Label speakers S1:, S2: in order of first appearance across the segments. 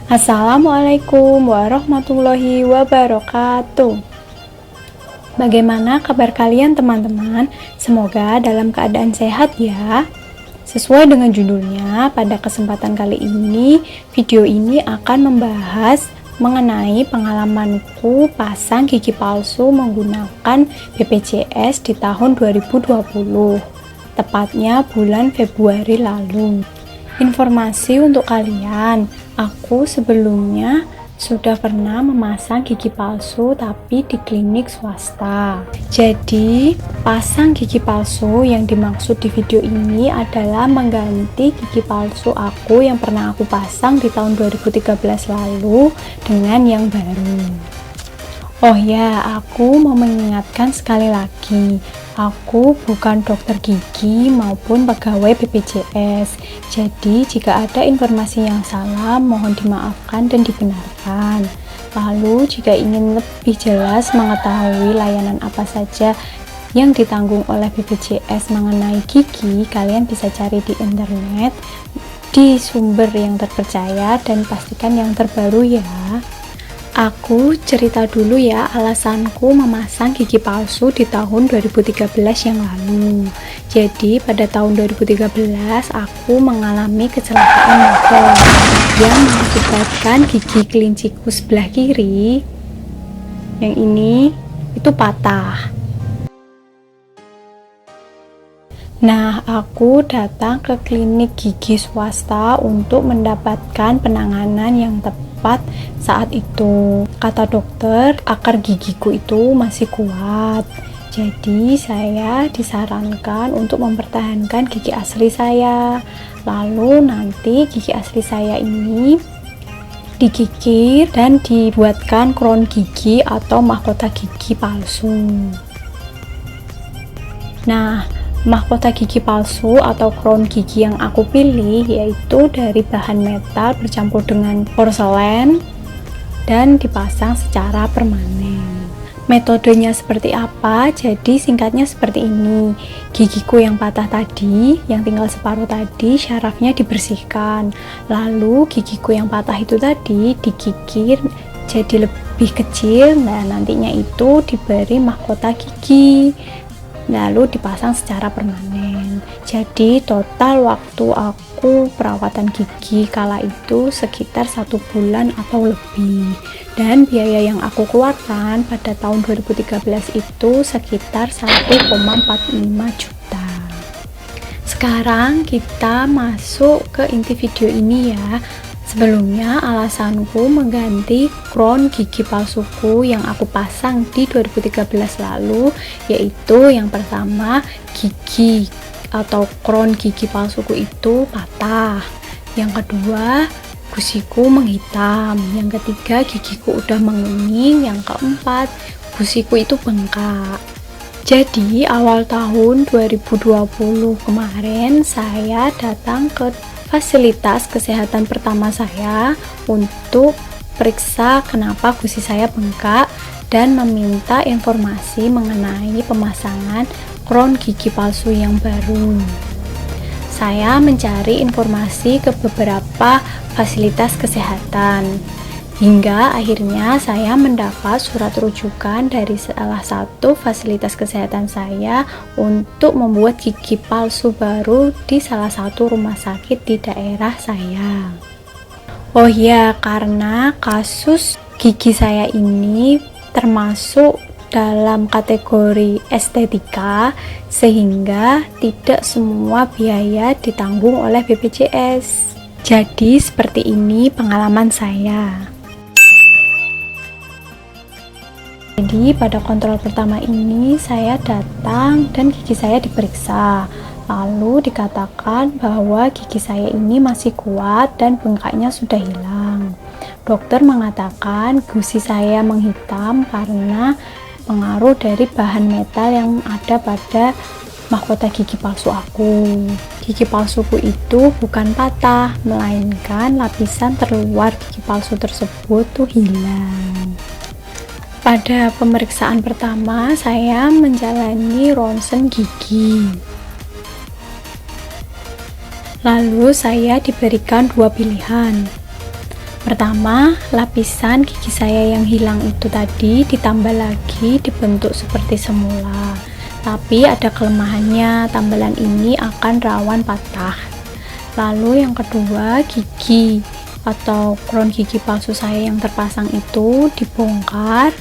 S1: Assalamualaikum warahmatullahi wabarakatuh. Bagaimana kabar kalian teman-teman? Semoga dalam keadaan sehat ya. Sesuai dengan judulnya, pada kesempatan kali ini, video ini akan membahas mengenai pengalamanku pasang gigi palsu menggunakan BPJS di tahun 2020, tepatnya bulan Februari lalu. Informasi untuk kalian, aku sebelumnya sudah pernah memasang gigi palsu tapi di klinik swasta. Jadi, pasang gigi palsu yang dimaksud di video ini adalah mengganti gigi palsu aku yang pernah aku pasang di tahun 2013 lalu dengan yang baru. Oh ya, aku mau mengingatkan sekali lagi, aku bukan dokter gigi maupun pegawai BPJS. Jadi, jika ada informasi yang salah, mohon dimaafkan dan dibenarkan. Lalu, jika ingin lebih jelas mengetahui layanan apa saja yang ditanggung oleh BPJS mengenai gigi, kalian bisa cari di internet, di sumber yang terpercaya, dan pastikan yang terbaru ya. Aku cerita dulu ya alasanku memasang gigi palsu di tahun 2013 yang lalu. Jadi pada tahun 2013 aku mengalami kecelakaan motor yang mengakibatkan gigi kelinciku sebelah kiri yang ini itu patah. Nah, aku datang ke klinik gigi swasta untuk mendapatkan penanganan yang tepat saat itu. Kata dokter, akar gigiku itu masih kuat. Jadi, saya disarankan untuk mempertahankan gigi asli saya. Lalu nanti gigi asli saya ini digigit dan dibuatkan crown gigi atau mahkota gigi palsu. Nah, mahkota gigi palsu atau crown gigi yang aku pilih yaitu dari bahan metal bercampur dengan porselen dan dipasang secara permanen. Metodenya seperti apa? Jadi singkatnya seperti ini. Gigiku yang patah tadi, yang tinggal separuh tadi, syarafnya dibersihkan. Lalu gigiku yang patah itu tadi digigit jadi lebih kecil. Nah, nantinya itu diberi mahkota gigi, lalu dipasang secara permanen. Jadi total waktu aku perawatan gigi kala itu sekitar 1 bulan atau lebih, dan biaya yang aku keluarkan pada tahun 2013 itu sekitar 1,45 juta. Sekarang kita masuk ke inti video ini ya. Sebelumnya alasanku mengganti crown gigi palsuku yang aku pasang di 2013 lalu yaitu yang pertama, gigi atau crown gigi palsuku itu patah. Yang kedua, gusiku menghitam. Yang ketiga, gigiku udah menguning. Yang keempat, gusiku itu bengkak. Jadi awal tahun 2020 kemarin saya datang ke fasilitas kesehatan pertama saya untuk periksa kenapa gusi saya bengkak dan meminta informasi mengenai pemasangan crown gigi palsu yang baru. Saya mencari informasi ke beberapa fasilitas kesehatan hingga akhirnya saya mendapat surat rujukan dari salah satu fasilitas kesehatan saya untuk membuat gigi palsu baru di salah satu rumah sakit di daerah saya. Oh ya, karena kasus gigi saya ini termasuk dalam kategori estetika sehingga tidak semua biaya ditanggung oleh BPJS. Jadi seperti ini pengalaman saya. Jadi pada kontrol pertama ini saya datang dan gigi saya diperiksa. Lalu dikatakan bahwa gigi saya ini masih kuat dan bengkaknya sudah hilang. Dokter mengatakan gusi saya menghitam karena pengaruh dari bahan metal yang ada pada mahkota gigi palsu aku. Gigi palsuku itu bukan patah, melainkan lapisan terluar gigi palsu tersebut tuh hilang. Pada pemeriksaan pertama, saya menjalani ronsen gigi. Lalu saya diberikan dua pilihan, Pertama, lapisan gigi saya yang hilang itu tadi ditambal lagi, dibentuk seperti semula. Tapi ada kelemahannya, tambalan ini akan rawan patah. Lalu yang kedua, gigi atau crown gigi palsu saya yang terpasang itu dibongkar,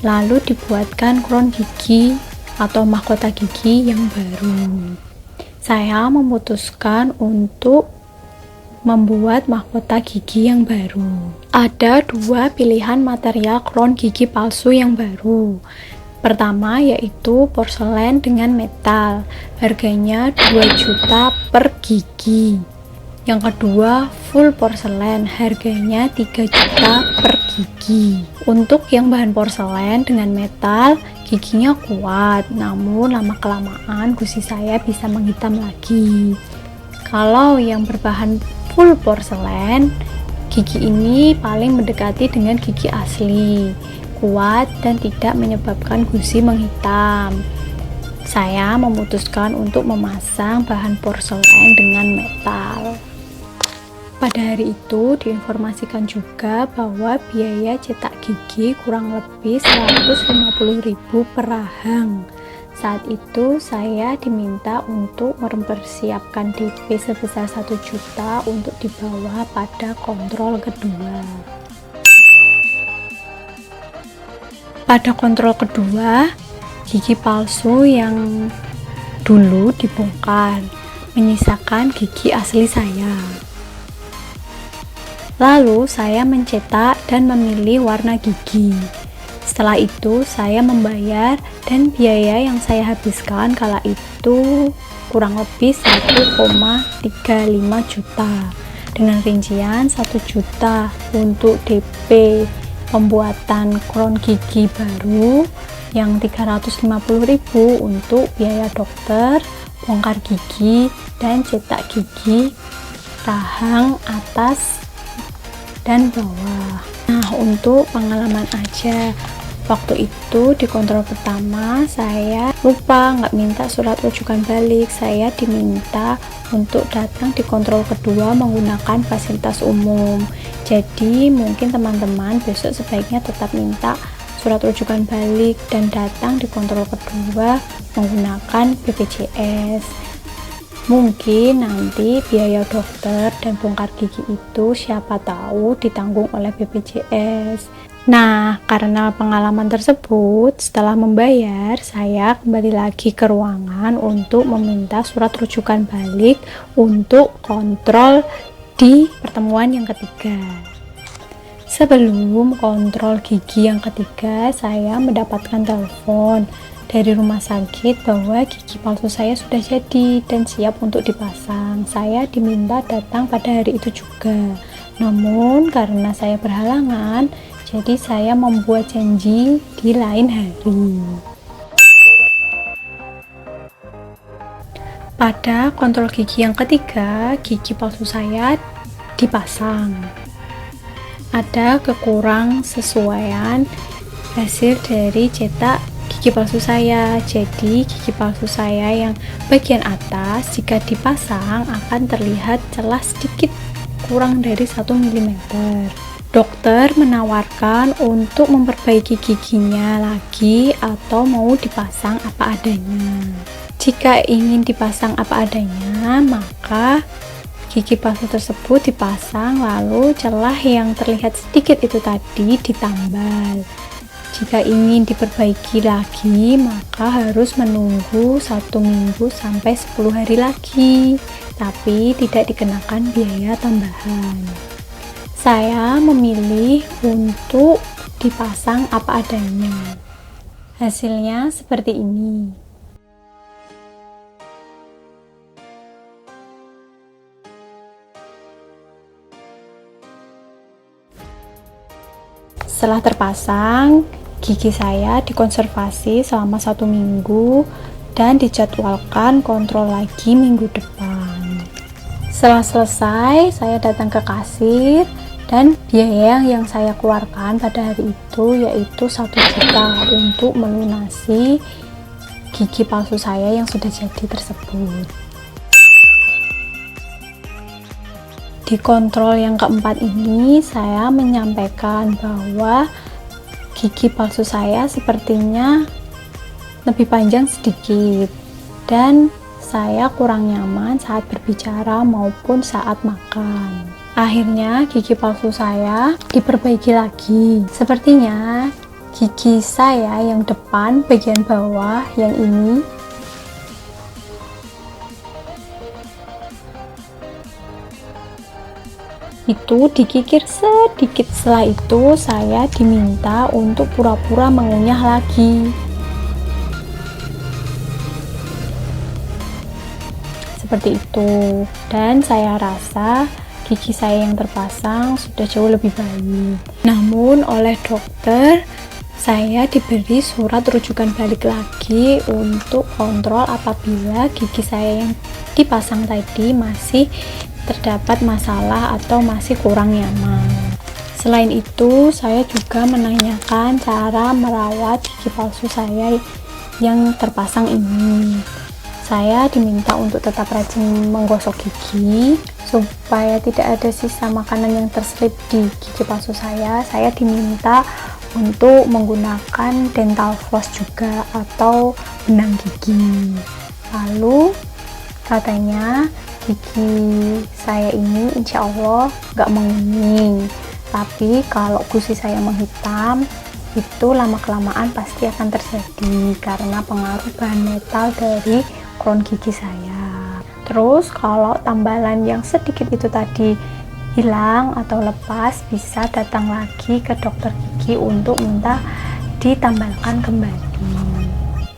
S1: lalu dibuatkan crown gigi atau mahkota gigi yang baru. Saya memutuskan untuk membuat mahkota gigi yang baru. Ada dua pilihan material crown gigi palsu yang baru. Pertama yaitu porselen dengan metal, harganya 2 juta per gigi. Yang kedua, full porselen, harganya 3 juta per gigi. Untuk yang bahan porselen dengan metal, giginya kuat, namun lama-kelamaan gusi saya bisa menghitam lagi. Kalau yang berbahan full porselen, gigi ini paling mendekati dengan gigi asli, kuat dan tidak menyebabkan gusi menghitam. Saya memutuskan untuk memasang bahan porselen dengan metal. Pada hari itu diinformasikan juga bahwa biaya cetak gigi kurang lebih 150.000 per rahang. Saat itu saya diminta untuk mempersiapkan DP sebesar 1 juta untuk dibawa pada kontrol kedua. Pada kontrol kedua, gigi palsu yang dulu dibongkar, menyisakan gigi asli saya. Lalu saya mencetak dan memilih warna gigi. Setelah itu saya membayar dan biaya yang saya habiskan kala itu kurang lebih 1,35 juta dengan rincian 1 juta untuk DP pembuatan crown gigi baru, yang 350.000 untuk biaya dokter, bongkar gigi dan cetak gigi rahang atas dan bawah. Nah, untuk pengalaman aja, waktu itu di kontrol pertama saya lupa nggak minta surat rujukan balik. Saya diminta untuk datang di kontrol kedua menggunakan fasilitas umum. Jadi mungkin teman-teman besok sebaiknya tetap minta surat rujukan balik dan datang di kontrol kedua menggunakan BPJS. Mungkin nanti biaya dokter dan bongkar gigi itu siapa tahu ditanggung oleh BPJS. Nah, karena pengalaman tersebut, setelah membayar, saya kembali lagi ke ruangan untuk meminta surat rujukan balik untuk kontrol di pertemuan yang ketiga. Sebelum kontrol gigi yang ketiga, saya mendapatkan telepon dari rumah sakit bahwa gigi palsu saya sudah jadi dan siap untuk dipasang. Saya diminta datang pada hari itu juga. Namun karena saya berhalangan, jadi saya membuat janji di lain hari. Pada kontrol gigi yang ketiga, gigi palsu saya dipasang. Ada kekurang sesuaian hasil dari cetak gigi palsu saya. Jadi gigi palsu saya yang bagian atas jika dipasang akan terlihat celah sedikit kurang dari 1 mm. Dokter menawarkan untuk memperbaiki giginya lagi atau mau dipasang apa adanya. Jika ingin dipasang apa adanya, maka gigi palsu tersebut dipasang, lalu celah yang terlihat sedikit itu tadi ditambal. Jika ingin diperbaiki lagi, maka harus menunggu 1 minggu sampai 10 hari lagi, tapi tidak dikenakan biaya tambahan. Saya memilih untuk dipasang apa adanya. Hasilnya seperti ini. Setelah terpasang, gigi saya dikonservasi selama 1 minggu dan dijadwalkan kontrol lagi minggu depan. Setelah selesai, saya datang ke kasir dan biaya yang saya keluarkan pada hari itu yaitu 1 juta untuk melunasi gigi palsu saya yang sudah jadi tersebut. Di kontrol yang keempat ini saya menyampaikan bahwa gigi palsu saya sepertinya lebih panjang sedikit dan saya kurang nyaman saat berbicara maupun saat makan. Akhirnya gigi palsu saya diperbaiki lagi. Sepertinya gigi saya yang depan bagian bawah yang ini itu dikikir sedikit. Setelah itu saya diminta untuk pura-pura mengunyah lagi. Seperti itu, dan saya rasa gigi saya yang terpasang sudah jauh lebih baik. Namun oleh dokter saya diberi surat rujukan balik lagi untuk kontrol apabila gigi saya yang dipasang tadi masih terdapat masalah atau masih kurang nyaman. Selain itu saya juga menanyakan cara merawat gigi palsu saya yang terpasang ini. Saya diminta untuk tetap rajin menggosok gigi supaya tidak ada sisa makanan yang terselip di gigi palsu saya. Saya diminta untuk menggunakan dental floss juga atau benang gigi. Lalu katanya gigi saya ini insya Allah nggak menguning, tapi kalau gusi saya menghitam itu lama-kelamaan pasti akan terjadi karena pengaruh bahan metal dari crown gigi saya. Terus kalau tambalan yang sedikit itu tadi hilang atau lepas, bisa datang lagi ke dokter gigi untuk minta ditambalkan kembali.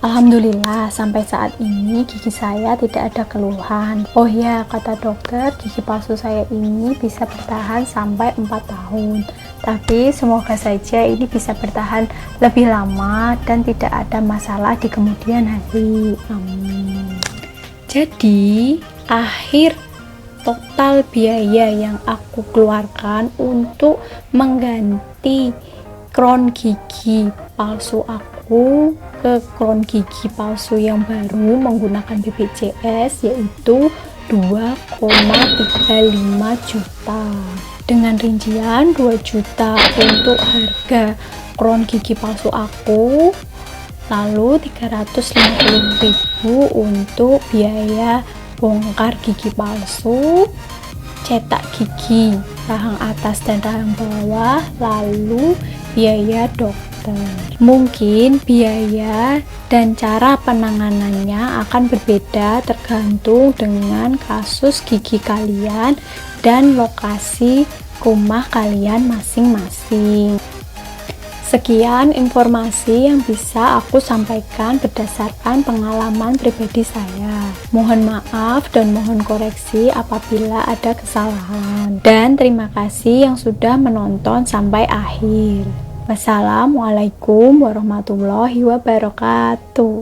S1: Alhamdulillah sampai saat ini gigi saya tidak ada keluhan. Oh ya, kata dokter gigi palsu saya ini bisa bertahan sampai 4 tahun, tapi semoga saja ini bisa bertahan lebih lama dan tidak ada masalah di kemudian hari. Amin. Jadi akhir total biaya yang aku keluarkan untuk mengganti crown gigi palsu aku ke crown gigi palsu yang baru menggunakan BPJS yaitu 2,35 juta, dengan rincian 2 juta untuk harga crown gigi palsu aku, lalu 350.000 untuk biaya bongkar gigi palsu, cetak gigi rahang atas dan rahang bawah, lalu biaya dokter. Mungkin biaya dan cara penanganannya akan berbeda tergantung dengan kasus gigi kalian dan lokasi rumah kalian masing-masing. Sekian informasi yang bisa aku sampaikan berdasarkan pengalaman pribadi saya. Mohon maaf dan mohon koreksi apabila ada kesalahan. Dan terima kasih yang sudah menonton sampai akhir. Wassalamualaikum warahmatullahi wabarakatuh.